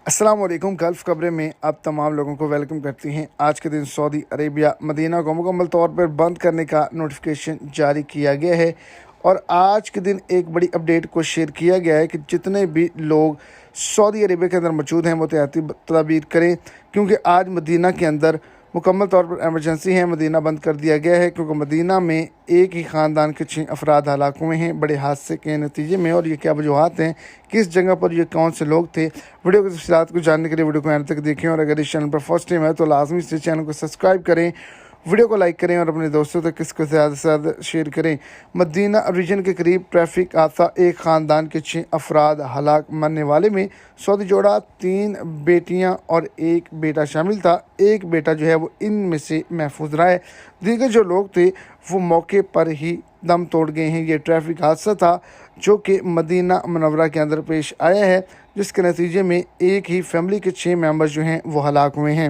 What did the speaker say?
अस्सलाम वालेकुम। गल्फ़ खबरें में आप तमाम लोगों को वेलकम करती हैं। आज के दिन सऊदी अरेबिया मदीना को मुकम्मल तौर पर बंद करने का नोटिफिकेशन जारी किया गया है और आज के दिन एक बड़ी अपडेट को शेयर किया गया है कि जितने भी लोग सऊदी अरेबिया के अंदर मौजूद हैं वो एहतियाती तदाबीर करें, क्योंकि आज मदीना के अंदर मुकम्मल तौर पर एमरजेंसी है। मदीना बंद कर दिया गया है क्योंकि मदीना में एक ही ख़ानदान के 6 अफराद हलाक हुए हैं बड़े हादसे के नतीजे में। और ये क्या वजूहत हैं, किस जगह पर ये कौन से लोग थे, वीडियो की तफसीलात को जानने के लिए वीडियो को अंत तक देखें। और अगर इस चैनल पर फर्स्ट टाइम है तो लाजमी से चैनल को सब्सक्राइब करें, वीडियो को लाइक करें और अपने दोस्तों तक इसको ज़्यादा से ज़्यादा शेयर करें। मदीना रीजन के करीब ट्रैफिक हादसा, एक ख़ानदान के 6 अफराद हलाक, मरने वाले में सऊदी जोड़ा 3 बेटियां और 1 बेटा शामिल था। एक बेटा जो है वो इनमें से महफूज रहा है, दीगर जो लोग थे वो मौके पर ही दम तोड़ गए हैं। ये ट्रैफिक हादसा था जो कि मदीना मुनव्वरा के अंदर पेश आया है, जिसके नतीजे में एक ही फैमिली के 6 मेंबर्स जो हैं वो हलाक हुए हैं।